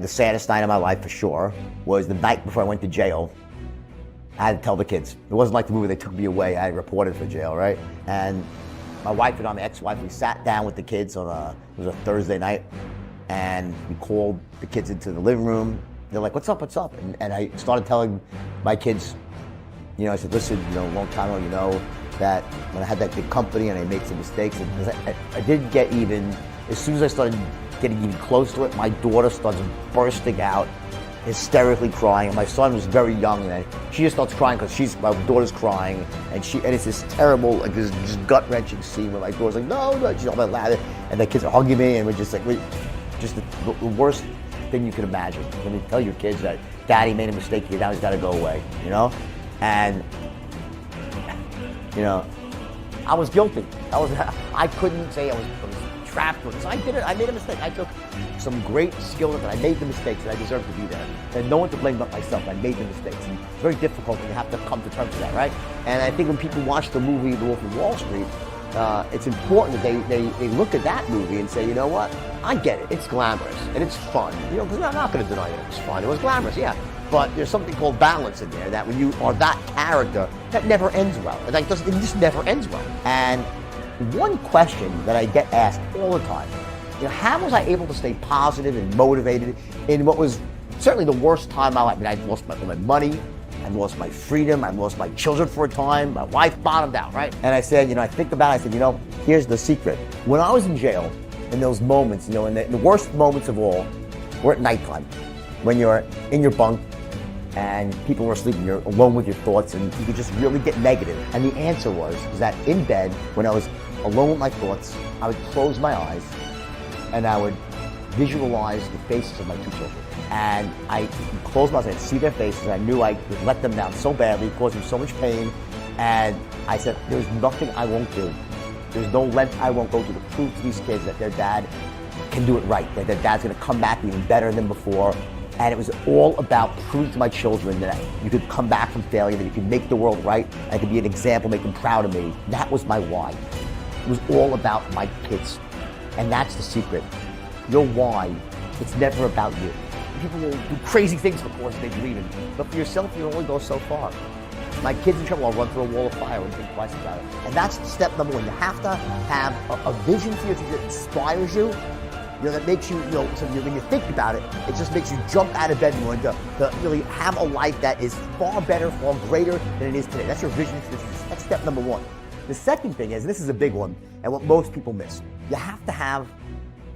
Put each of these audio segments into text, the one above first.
the saddest night of my life for sure was the night before I went to jail. I had to tell the kids. It wasn't like the movie, they took me away, I reported for jail, right? And my wife and my ex-wife, we sat down with the kids on it was a Thursday night, and we called the kids into the living room. They're like, what's up? And I started telling my kids, I said, listen, a long time ago, that when I had that big company and I made some mistakes, and I did get even, as soon as I started getting even close to it, my daughter started bursting out, hysterically crying, and my son was very young, and she just starts crying because my daughter's crying, and it's this terrible, like this just gut-wrenching scene where my daughter's like, no, she's all about laughing, and the kids are hugging me, and we're just like, just the worst thing you can imagine. When you tell your kids that daddy made a mistake, now he's got to go away, and I was guilty. I couldn't say I was trapped because I did it. I made a mistake. I took some great skill and I made the mistakes, and I deserve to be there. And no one to blame but myself. I made the mistakes. And it's very difficult when you have to come to terms with that, right? And I think when people watch the movie The Wolf of Wall Street, it's important that they look at that movie and say, you know what? I get it. It's glamorous and it's fun. Because I'm not going to deny it was fun. It was glamorous, yeah. But there's something called balance in there, that when you are that character, that never ends well. It just never ends well. And one question that I get asked all the time, how was I able to stay positive and motivated in what was certainly the worst time of my life? I lost my money, I lost my freedom, I lost my children for a time, my wife bottomed out, right? And I said, I think about it, I said, here's the secret. When I was in jail, in those moments, in the worst moments of all, were at nighttime, when you're in your bunk, and people were sleeping, you're alone with your thoughts, and you could just really get negative. And the answer was that in bed, when I was alone with my thoughts, I would close my eyes and I would visualize the faces of my two children. And I closed my eyes, I'd see their faces, and I knew I would let them down so badly, cause them so much pain. And I said, there's nothing I won't do. There's no length I won't go to prove to these kids that their dad can do it right, that their dad's gonna come back even better than before. And it was all about proving to my children that you could come back from failure, that you could make the world right, I could be an example, make them proud of me. That was my why. It was all about my kids. And that's the secret. Your why, it's never about you. People will do crazy things, of course, they believe in. But for yourself, you only go so far. My kid's in trouble, I'll run through a wall of fire and think twice about it. And that's step number one. You have to have a vision for you that inspires you. That makes you, so when you think about it, it just makes you jump out of bed and want to really have a life that is far better, far greater than it is today. That's your vision. That's step number one. The second thing is, this is a big one, and what most people miss, you have to have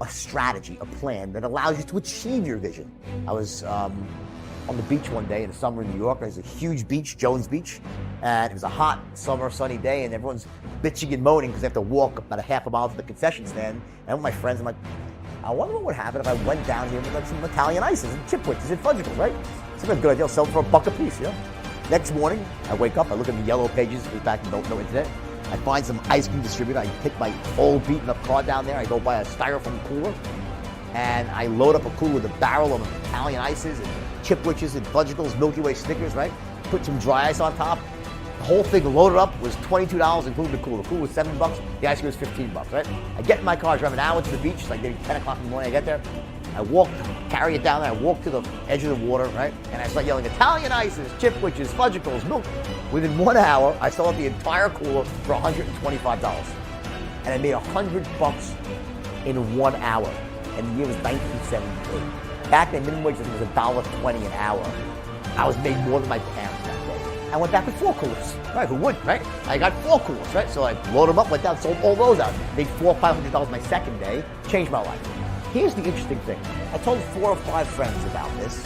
a strategy, a plan that allows you to achieve your vision. I was on the beach one day in the summer in New York. There's a huge beach, Jones Beach, and it was a hot summer sunny day, and everyone's bitching and moaning because they have to walk about a half a mile to the concession stand. And with my friends, I'm like, I wonder what would happen if I went down here with like some Italian ices and chipwicks and fudgicles, right? Seems like a good idea. I'll sell them for $1 a piece, Next morning, I wake up, I look at the yellow pages, it was back in no internet. I find some ice cream distributor, I take my old beaten up car down there, I go buy a styrofoam cooler, and I load up a cooler with a barrel of Italian ices and chipwicks and fudgicles, Milky Way Snickers, right? Put some dry ice on top. The whole thing loaded up was $22, including the cooler. The cooler was $7, the ice cream was $15, right? I get in my car, drive an hour to the beach, it's like maybe 10 o'clock in the morning, I get there. I walk, carry it down there, I walk to the edge of the water, right? And I start yelling, Italian ices, chipwicks, fudgicles, milk. Within 1 hour, I sold out the entire cooler for $125. And I made $100 in 1 hour. And the year was 1973. Back then, minimum wage was $1.20 an hour. I was made more than my parents that day. I went back with 4 coolers, right? Who would, right? I got 4 coolers, right? So I loaded them up, went down, sold all those out. Made $400 or $500 my second day, changed my life. Here's the interesting thing. I told 4 or 5 friends about this,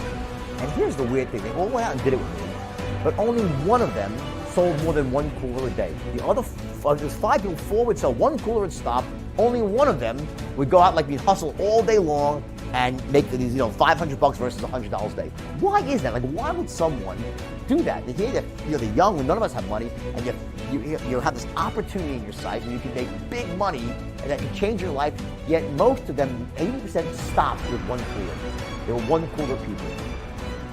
and here's the weird thing. They all went out and did it with me, but only one of them sold more than 1 cooler a day. The other, there's 5 people, 4 would sell 1 cooler and stop. Only one of them would go out like we'd hustle all day long and make these, $500 versus $100 a day. Why is that? Like, why would someone do that? They hear that you're young, when none of us have money, and you have this opportunity in your sight where you can make big money and that can change your life. Yet most of them, 80%, stopped with 1 cooler. They were 1 cooler people.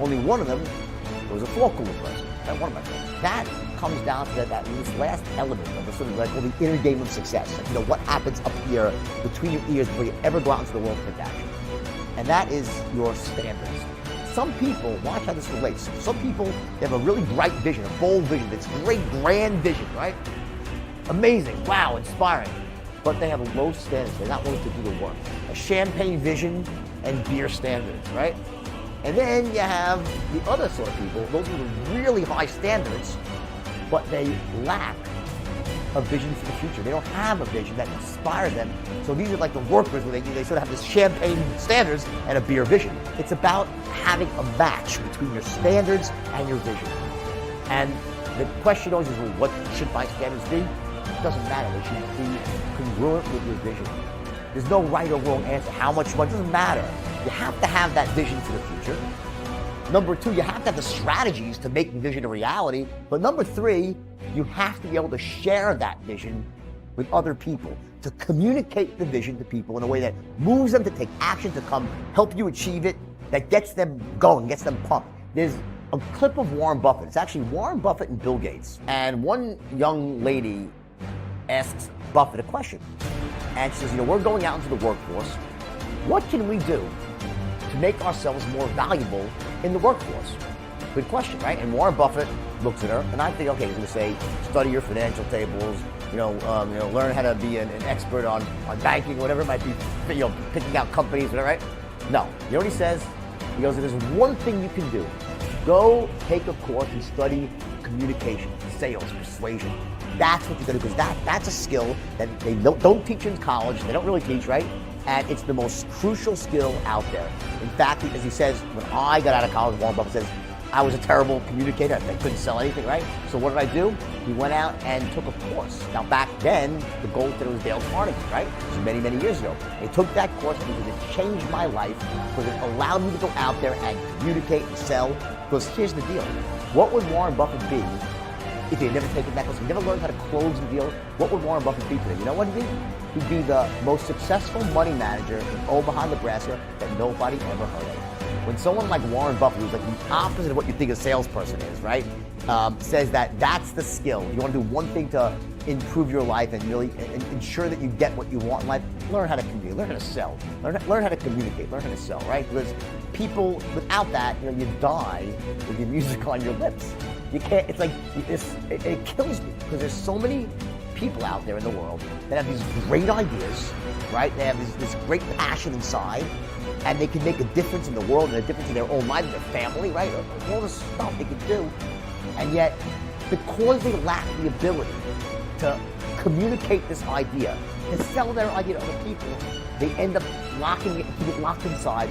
Only one of them was a 4 cooler person. That's one of my friends. That comes down to this last element of the sort of like the inner game of success. Like, what happens up here between your ears before you ever go out into the world and take action. and that is your standards. Some people, watch how this relates. Some people, they have a really bright vision, a bold vision, this great grand vision, right? Amazing, wow, inspiring. But they have low standards. They're not willing to do the work. A champagne vision and beer standards, right? And then you have the other sort of people, those with really high standards, but they lack a vision for the future. They don't have a vision that inspires them. So these are like the workers where they sort of have this champagne standards and a beer vision. It's about having a match between your standards and your vision. And the question always is, well, what should my standards be? It doesn't matter. They should be congruent with your vision. There's no right or wrong answer. How much money, it doesn't matter. You have to have that vision for the future. Number two, you have to have the strategies to make the vision a reality. But number three, you have to be able to share that vision with other people, to communicate the vision to people in a way that moves them to take action, to come help you achieve it, that gets them going, gets them pumped. There's a clip of Warren Buffett. It's actually Warren Buffett and Bill Gates. And one young lady asks Buffett a question. And she says, we're going out into the workforce. What can we do to make ourselves more valuable in the workforce? Good question, right? And Warren Buffett looks at her, and I think, okay, he's going to say, study your financial tables, learn how to be an expert on banking, whatever it might be, picking out companies, whatever, right? No. You know what he says? He goes, there's one thing you can do. Go take a course and study communication, sales, persuasion. That's what you're going to do, because that's a skill that they don't teach in college. They don't really teach, right? And it's the most crucial skill out there. In fact, as he says, when I got out of college, Warren Buffett says, I was a terrible communicator. I couldn't sell anything, right? So what did I do? He went out and took a course. Now back then, the gold standard was Dale Carnegie, right? This was many, many years ago. They took that course because it changed my life, because it allowed me to go out there and communicate and sell. Because here's the deal. What would Warren Buffett be if he had never taken that course? If he never learned how to close the deal, what would Warren Buffett be today? You know what he'd be? He'd be the most successful money manager in Omaha, Nebraska that nobody ever heard of. When someone like Warren Buffett, who's like the opposite of what you think a salesperson is, right, says that that's the skill. You want to do one thing to improve your life and really ensure that you get what you want in life, learn how to communicate, learn how to sell, learn how to communicate, learn how to sell, right? Because people, without that, you die with your music on your lips. You can't, it's like, it kills me, because there's so many people out there in the world that have these great ideas, right? They have this great passion inside, and they can make a difference in the world and a difference in their own life, their family, right? All this stuff they can do. And yet, because they lack the ability to communicate this idea, to sell their idea to other people, they end up locking it, keep it locked inside,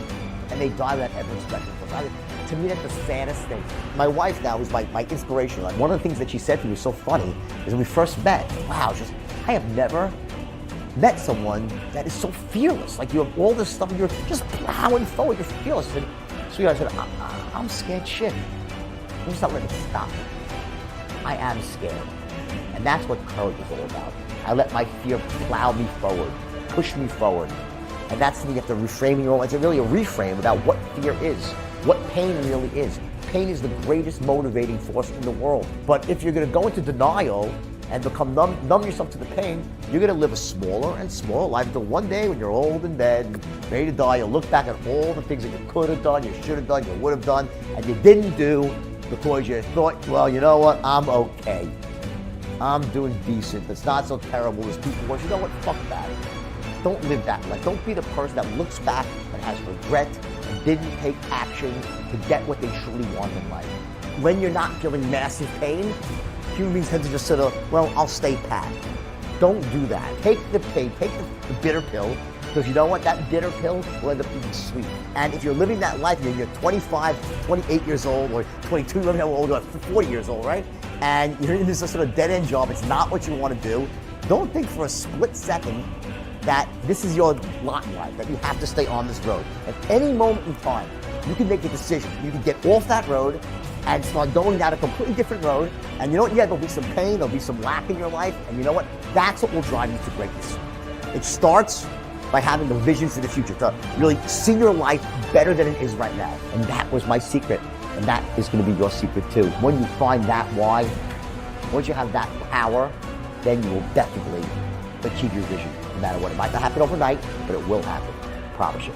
and they die without ever expressing it. To me, that's the saddest thing. My wife now is my inspiration. Like, one of the things that she said to me was so funny is when we first met, wow, I have never met someone that is so fearless. Like, you have all this stuff and you're just plowing forward, you're fearless. And so I said, I'm scared shit. I'm just not letting it stop me. I am scared. And that's what courage is all about. I let my fear plow me forward, push me forward. And that's something you have to reframe in your own. It's really a reframe about what fear is, what pain really is. Pain is the greatest motivating force in the world. But if you're going to go into denial and become numb yourself to the pain, you're going to live a smaller and smaller life until one day when you're old in bed, ready to die, you'll look back at all the things that you could have done, you should have done, you would have done, and you didn't do because you thought, well, you know what, I'm okay. I'm doing decent. It's not so terrible as people want. You know what, fuck that. Don't live that life. Don't be the person that looks back and has regret and didn't take action to get what they truly want in life. When you're not feeling massive pain, human beings tend to just sort of, well, I'll stay pat. Don't do that. Take the pain, take the bitter pill, because you know what? That bitter pill will end up being sweet. And if you're living that life, you're 25, 28 years old, or 22, how old you are, 40 years old, right? And you're in this sort of dead-end job. It's not what you want to do. Don't think for a split second that this is your lot in life, that you have to stay on this road. At any moment in time, you can make a decision. You can get off that road and start going down a completely different road. And you know what? Yeah, there'll be some pain, there'll be some lack in your life. And you know what? That's what will drive you to greatness. It starts by having the vision for the future, to really see your life better than it is right now. And that was my secret. And that is going to be your secret too. When you find that why, once you have that power, then you will definitely achieve your vision, no matter what. It might not happen overnight, but it will happen. I promise you.